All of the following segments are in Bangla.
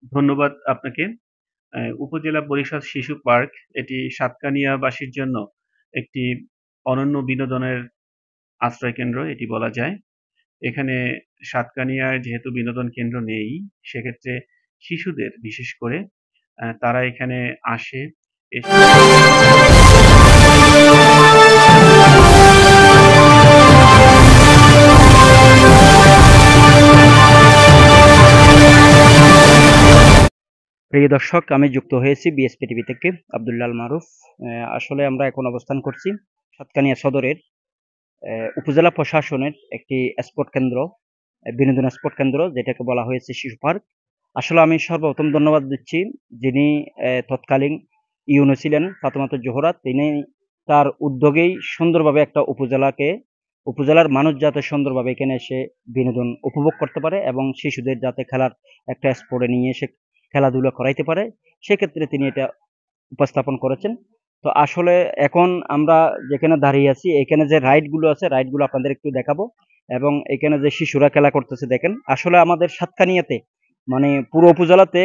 ধন্যবাদ আপনাকে। উপজেলা পরিষদ শিশু পার্ক এটি সাতকানিয়াবাসীর জন্য একটি অনন্য বিনোদনের আশ্রয়কেন্দ্র এটি বলা যায়। এখানে সাতকানিয়ায় যেহেতু বিনোদন কেন্দ্র নেই, সেক্ষেত্রে শিশুদের বিশেষ করে তারা এখানে আসে। এসে প্রিয় দর্শক, আমি যুক্ত হয়েছি বিএসপি টিভি থেকে আব্দুল্লাহ আল মারুফ। আসলে আমরা এখন অবস্থান করছি সাতকানিয়া সদরের উপজেলা প্রশাসনের একটি স্পোর্ট কেন্দ্র, বিনোদন স্পোর্ট কেন্দ্র, যেটাকে বলা হয়েছে শিশু পার্ক। আসলে আমি সর্বপ্রথম ধন্যবাদ দিচ্ছি যিনি তৎকালীন ইউনো ছিলেন ফাতেমাতুর জোহরা। তিনি তার উদ্যোগেই সুন্দরভাবে একটা উপজেলার মানুষ যাতে সুন্দরভাবে এখানে এসে বিনোদন উপভোগ করতে পারে এবং শিশুদের যাতে খেলার একটা স্পোর্টে নিয়ে এসে খেলাধুলা করাইতে পারে, সেক্ষেত্রে তিনি এটা উপস্থাপন করেছেন। তো আসলে এখন আমরা যেখানে দাঁড়িয়ে আছি, এখানে যে রাইড গুলো আছে, রাইড গুলো আপনাদের একটু দেখাবো। এবং এখানে যে শিশুরা খেলা করতেছে দেখেন, আসলে আমাদের সাতকানিয়াতে মানে পুরো উপজেলাতে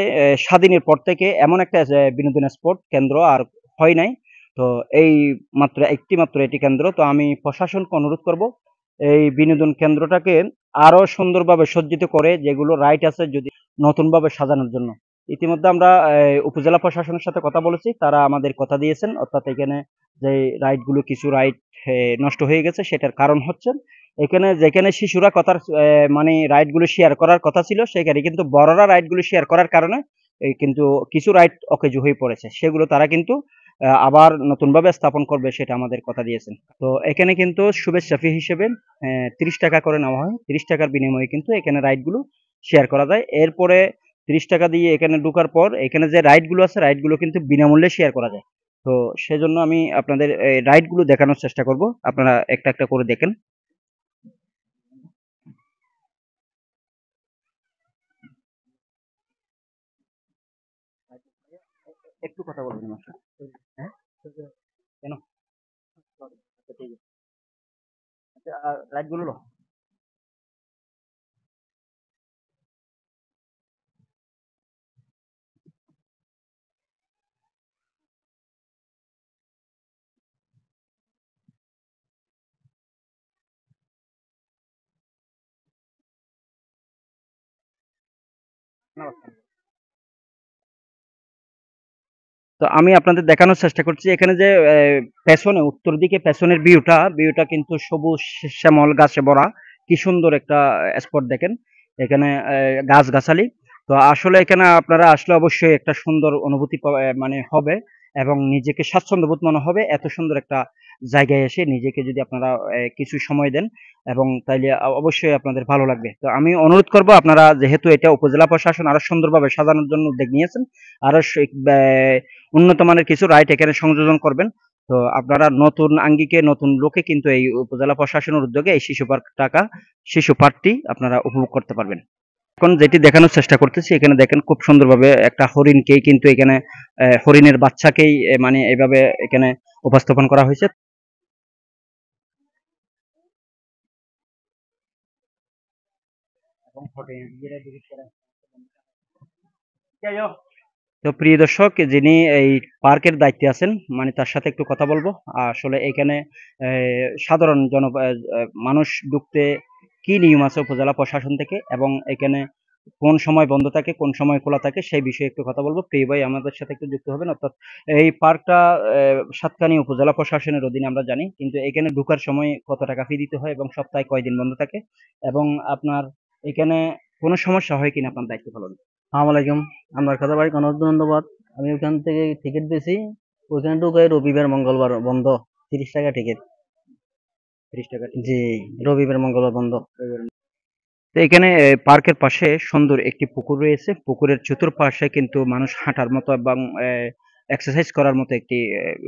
স্বাধীনের পর থেকে এমন একটা বিনোদন স্পট কেন্দ্র আর হয় নাই। তো এই একটি মাত্র এটি কেন্দ্র। তো আমি প্রশাসনকে অনুরোধ করব এই বিনোদন কেন্দ্রটাকে আরো সুন্দরভাবে সজ্জিত করে, যেগুলো রাইড আছে যদি নতুনভাবে সাজানোর জন্য। ইতিমধ্যে আমরা উপজেলা প্রশাসনের সাথে কথা বলেছি, তারা আমাদের কথা দিয়েছেন, অর্থাৎ এখানে যে রাইড গুলো, কিছু রাইড নষ্ট হয়ে গেছে, সেটার কারণ হচ্ছে এখানে যেখানে শিশুরা কথার মানে রাইড গুলো শেয়ার করার কথা ছিল, সেখানে কিন্তু বড়রা রাইড গুলো শেয়ার করার কারণে কিন্তু কিছু রাইড অকেজো হয়ে পড়েছে, সেগুলো তারা কিন্তু আবার নতুনভাবে স্থাপন করবে, সেটা আমাদের কথা দিয়েছেন। তো এখানে কিন্তু শুভেচ্ছা ফি হিসেবে 30 টাকা করে নেওয়া হয়। 30 টাকার বিনিময়ে কিন্তু এখানে রাইড গুলো শেয়ার করা যায়। এরপরে 30 টাকা দিয়ে এখানে ঢোকার পর এখানে যে রাইড গুলো আছে, রাইড গুলো কিন্তু বিনামূল্যে শেয়ার করা যায়। তো সেজন্য আমি আপনাদের রাইড গুলো দেখানোর চেষ্টা করব, আপনারা একটা একটা করে দেখেন। একটু কথা বলবেন আমার সাথে? হ্যাঁ, কেন? আচ্ছা, ঠিক আছে। আচ্ছা, রাইড গুলো লো। তো আমি আপনাদের দেখানোর চেষ্টা করছি এখানে যে পেছনে, উত্তর দিকে পেছনের ভিউটা কিন্তু সবুজ শ্যামল গাছে ভরা। কি সুন্দর একটা স্পট দেখেন এখানে, গাছ গাছালি। তো আসলে এখানে আপনারা আসলে অবশ্যই একটা সুন্দর অনুভূতি মানে হবে, এবং নিজেকে স্বাচ্ছন্দ্য বোধ মনে হবে এত সুন্দর একটা জায়গায় এসে নিজেকে যদি আপনারা কিছু সময় দেন, এবং তাইলে অবশ্যই আপনাদের ভালো লাগবে। তো আমি অনুরোধ করব, আপনারা যেহেতু এটা উপজেলা প্রশাসন আরো সুন্দরভাবে সাজানোর জন্য উদ্যোগ নিয়েছেন, আরো উন্নত মানের কিছু রাইড এখানে সংযোজন করবেন। তো আপনারা নতুন আঙ্গিকে, নতুন লোকে কিন্তু এই উপজেলা প্রশাসনের উদ্যোগে এই শিশু পার্কটি আপনারা উপভোগ করতে পারবেন। এখন যেটি দেখানোর চেষ্টা করতেছি, এখানে দেখেন খুব সুন্দরভাবে একটা হরিণকেই কিন্তু এখানে হরিণের বাচ্চাকেই মানে এইভাবে এখানে উপস্থাপন করা হয়েছে। তো প্রিয় দর্শক, যিনি এই পার্কের দায়িত্বে আছেন, মানে তার সাথে একটু কথা বলবো। আসলে এখানে সাধারণ মানুষ ঢুকতে কি নিয়ম আছে উপজেলা প্রশাসন থেকে, এবং এখানে কোন সময় বন্ধ থাকে, কোন সময় খোলা থাকে, সেই বিষয়ে একটু কথা বলবো। প্রিয় ভাই আমাদের সাথে একটু যুক্ত হবেন। অর্থাৎ এই পার্কটা সাতকানিয়া উপজেলা প্রশাসনের অধীনে আমরা জানি, কিন্তু এখানে ঢোকার সময় কত টাকা ফি দিতে হয় এবং সপ্তাহে কয়দিন বন্ধ থাকে, এবং আপনার এখানে কোনো সমস্যা হয় কিনা আপনার দায়িত্ব পালন। আসসালামাইকুম। আমার কথা ভাই অনেক ধন্যবাদ। আমি ওখান থেকে টিকিট পেয়েছি, ওখানে ঢুকাই রবিবার মঙ্গলবার বন্ধ। 30 টাকা টিকিট। 30 টাকা জি, রবিবার মঙ্গলবার বন্ধ। তো এখানে পার্কের পাশে সুন্দর একটি পুকুর রয়েছে। পুকুরের চতুর্পাশে কিন্তু মানুষ হাঁটার মতো এবং এক্সারসাইজ করার মতো একটি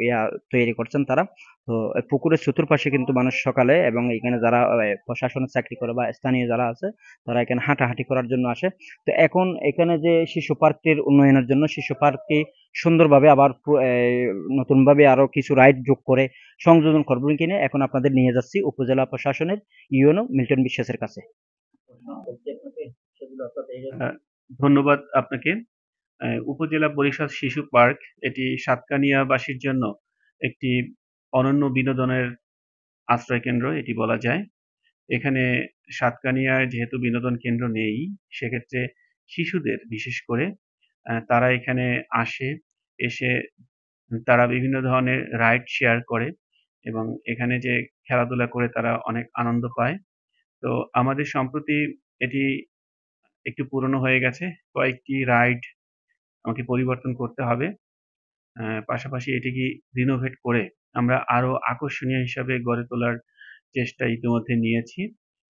ইয়া তৈরি করছেন তারা। তো পুকুরের চতুর্পাশে কিন্তু মানুষ সকালে, এবং এখানে যারা প্রশাসনের চাকরি করে বা স্থানীয় যারা আছে, তারা এখানে হাঁটাহাঁটি করার জন্য আসে। তো এখন এখানে যে শিশু পার্কটির উন্নয়নের জন্য শিশু পার্কটি সুন্দরভাবে আবার নতুনভাবে আরো কিছু রাইড যোগ করে সংযোজন করবেন কিনা, এখন আপনাদের নিয়ে যাচ্ছি উপজেলা প্রশাসনের ইউনো মিল্টন বিশ্বাসের কাছে। ধন্যবাদ আপনাকে। উপজেলা পরিষদ শিশু পার্ক এটি সাতকানিয়াবাসীর জন্য একটি অনন্য বিনোদনের আশ্রয়কেন্দ্র এটি বলা যায়। এখানে সাতকানিয়ায় যেহেতু বিনোদন কেন্দ্র নেই, সেক্ষেত্রে শিশুদের বিশেষ করে তারা এখানে আসে, এসে তারা বিভিন্ন ধরনের রাইড শেয়ার করে এবং এখানে যে খেলাধুলা করে তারা অনেক আনন্দ পায়। তো আমাদের সম্প্রতি এটি একটু পুরনো হয়ে গেছে। কয়েকটি রাইড আমাকে পরিবর্তন করতে হবে। পাশাপাশি এটিকে রিনোভেট করে আমরা আরো আকর্ষণীয় হিসাবে গড়ে তোলার চেষ্টা ইতিমধ্যে নিয়েছি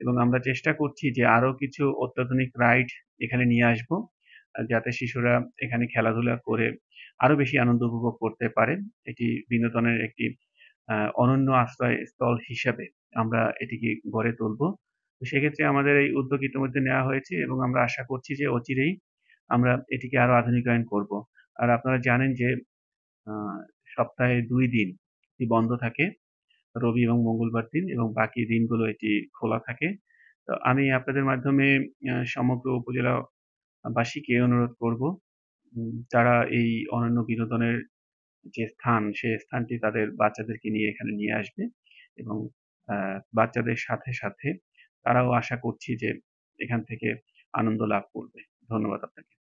এবং আমরা চেষ্টা করছি যে আরো কিছু অত্যাধুনিক রাইড এখানে নিয়ে আসব, যাতে শিশুরা এখানে খেলাধুলা করে আরো বেশি আনন্দ উপভোগ করতে পারে। এটি বিনোদনের একটি অনন্য আশ্রয়স্থল হিসাবে আমরা এটিকে গড়ে তুলব। তো সেক্ষেত্রে আমাদের এই উদ্যোগ ইতিমধ্যে নেওয়া হয়েছে এবং আমরা আশা করছি যে অচিরেই আমরা এটিকে আরো আধুনিকায়ন করব। আর আপনারা জানেন যে আহ, সপ্তাহে 2 দিন এটি বন্ধ থাকে, রবি এবং মঙ্গলবার দিন, এবং বাকি দিনগুলো এটি খোলা থাকে। তো আমি আপনাদের মাধ্যমে সমগ্র উপজেলাবাসীকে অনুরোধ করব, তারা এই অনন্য বিনোদনের যে স্থান, সে স্থানটি তাদের বাচ্চাদেরকে নিয়ে এখানে নিয়ে আসবে এবং বাচ্চাদের সাথে সাথে তারাও আশা করছি যে এখান থেকে আনন্দ লাভ করবে। ধন্যবাদ আপনাকে।